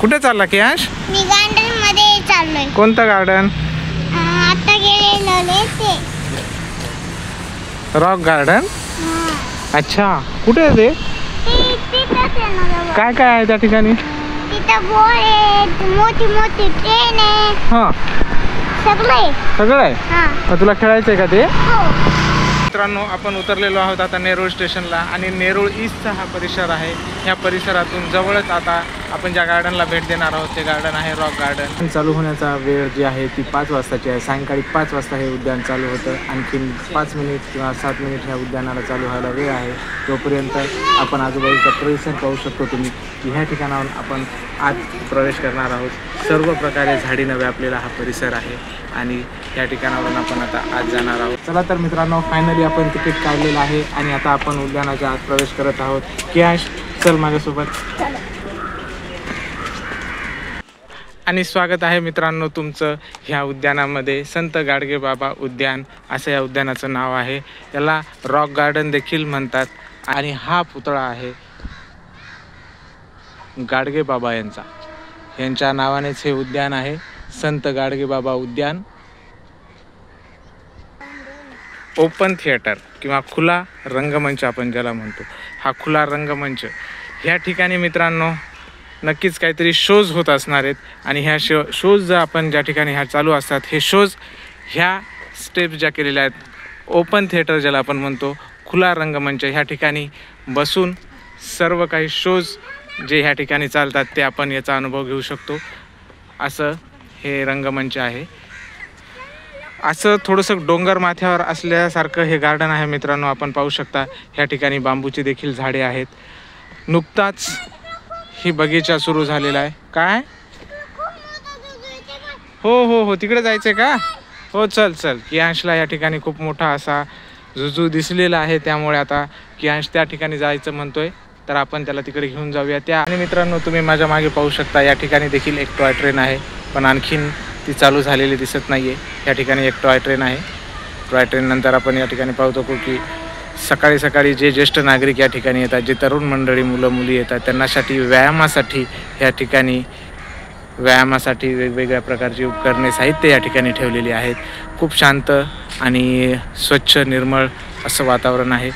कुठे चालला कियांश? मी गार्डन मध्ये चाललोय. कोणतं गार्डन? आता गेलेलो ते रॉक गार्डन. अच्छा, कुठे आहे ते? काय काय आहे त्या ठिकाणी? तिथं बोट आहे, मोठी मोठी ट्रेन आहे. हां, सगळं आहे. हां, तुला खेळायचं आहे का ते? हो. मित्रांनो, आपण उतरलेलो आहोत आता नेरूळ स्टेशनला आणि नेरूळ ईस्टचा हा परिसर आहे. ह्या परिसरातून जवळच आता आपण ज्या गार्डनला भेट देणार आहोत ते गार्डन आहे रॉक गार्डन. चालू होण्याचा वेळ जी आहे ती 5 वाजताची आहे. सायंकाळी 5 वाजता हे उद्यान चालू होतं. आणखीन 5 मिनिट किंवा 7 मिनिट ह्या उद्यानाला चालू व्हायला वेळ आहे. तोपर्यंत आपण आजूबाजूचा परिसर पाहू शकतो तुम्ही की ह्या ठिकाणाहून आपण आत प्रवेश करणार आहोत. सर्व प्रकारे झाडीनं व्यापलेला हा परिसर आहे आणि या ठिकाणावरून आपण आता आत जाणार आहोत. चला तर मित्रांनो, फायनली आपण तिकीट काढलेलं आहे आणि आता आपण उद्यानाच्या आत प्रवेश करत आहोत. कियांश, चल माझ्यासोबत. आणि स्वागत आहे मित्रांनो तुमचं ह्या उद्यानामध्ये. संत गाडगेबाबा उद्यान असं या उद्यानाचं नाव आहे. याला रॉक गार्डन देखील म्हणतात. आणि हा पुतळा आहे गाडगेबाबा यांच्या नावानेच हे उद्यान आहे, संत गाडगेबाबा उद्यान. ओपन थिएटर किंवा खुला रंगमंच आपण ज्याला म्हणतो, हा खुला रंगमंच. ह्या ठिकाणी मित्रांनो नक्कीच काहीतरी शोज होत असणार आहेत आणि ह्या शोज जर आपण ज्या ठिकाणी ह्या चालू असतात, हे शोज ह्या स्टेप्स ज्या केलेल्या आहेत, ओपन थिएटर ज्याला आपण म्हणतो, खुला रंगमंच, ह्या ठिकाणी बसून सर्व काही शोज जे ह्या ठिकाणी चालतात ते आपण याचा अनुभव घेऊ शकतो. असं हे रंगमंच आहे. असं थोडंसं डोंगर माथ्यावर असल्यासारखं हे गार्डन आहे मित्रांनो. आपण पाहू शकता ह्या ठिकाणी बांबूची देखील झाडे आहेत. नुकताच ही बगीचा सुरू झालेला आहे. काय? हो, तिकडे जायचं आहे का? हो, चल. कियांशला या ठिकाणी खूप मोठा असा झुजू दिसलेला आहे, त्यामुळे आता कियांश त्या ठिकाणी जायचं म्हणतोय, तर आपण त्याला तिकडे घेऊन जाऊया. आणि मित्रांनो, तुम्ही माझ्या मागे पाहू शकता या ठिकाणी देखील एक टॉय ट्रेन आहे, पण आणखीन ती चालू झालेली दिसत नाही आहे. या ठिकाणी एक टॉय ट्रेन आहे. टॉय ट्रेन नंतर आपण या ठिकाणी पाहतो की सकाळी जे ज्येष्ठ नागरिक या ठिकाणी येतात, जे तरुण मंडळी, मुलं मुली येतात, त्यांनासाठी व्यायामासाठी या ठिकाणी वेगवेगळ्या प्रकारची उपकरणे, साहित्य या ठिकाणी ठेवलेली आहेत. खूप शांत आणि स्वच्छ निर्मळ असं वातावरण आहे.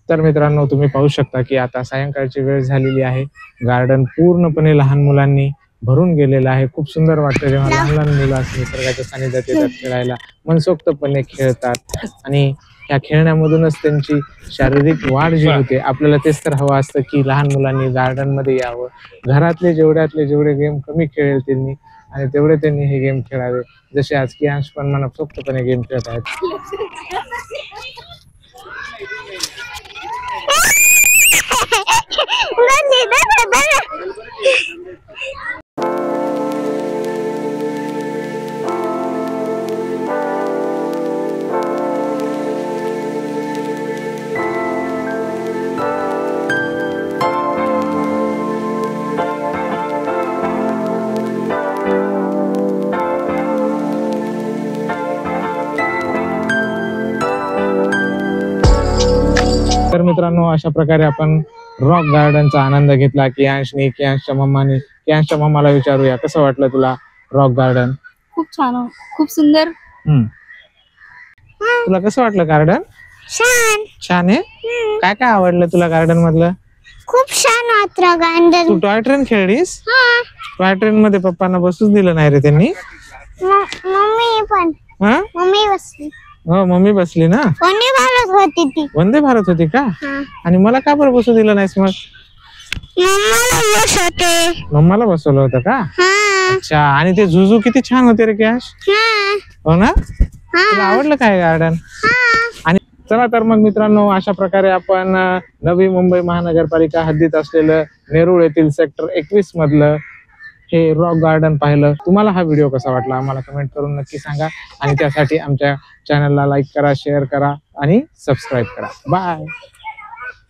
तर मित्रांनो तुम्ही पाहू शकता की आता सायंकाळची वेळ झालेली आहे. गार्डन पूर्णपणे लहान मुलांनी भरून गेलेलं आहे. खूप सुंदर वाटतं जेव्हा लहान लहान मुलं असं निसर्गाच्या सानिध्यात येतात खेळायला, मनसोक्तपणे खेळतात आणि या खेळण्यामधूनच त्यांची शारीरिक वाढ जी होते. आपल्याला तेच तर हवं असतं की लहान मुलांनी गार्डन मध्ये यावं, घरातले जेवढे गेम कमी खेळेल त्यांनी आणि तेवढे त्यांनी हे गेम खेळावे. जसे आज कियांश पण मनसोक्तपणे गेम खेळत आहेत. तर मित्रांनो अशा प्रकारे आपण रॉक गार्डनचा आनंद घेतला. कियांशच्या मम्माला विचारूया कसं वाटलं तुला रॉक गार्डन? खूप छान, खूप सुंदर. तुला कसं वाटलं गार्डन? छान आहे. काय काय आवडलं तुला गार्डन मधलं? खूप छान वाटलं गार्डन. तू टॉय ट्रेन खेळलीस? टॉय ट्रेन मध्ये पप्पांना बसूच दिलं नाही रे त्यांनी. मम्मी पण. मम्मी बसली. हो मम्मी बसली ना. वंदे भारत होती ती. वंदे भारत होती का? आणि मला का बरं बसू दिलं नाहीस मग? मम्माला बसवलं होतं का? अच्छा. आणि ते झुझू किती छान होते रे कॅश. हो ना. तुला आवडलं काय गार्डन? आणि चला तर मग मित्रांनो अशा प्रकारे आपण नवी मुंबई महानगरपालिका हद्दीत असलेलं नेरूळ येथील सेक्टर 21 मधलं हे रॉक गार्डन पाहिलं. तुम्हाला हा व्हिडिओ कसा वाटला आम्हाला कमेंट करून नक्की सांगा आणि त्यासाठी आमच्या चॅनलला लाईक करा, शेअर करा आणि सबस्क्राईब करा. बाय.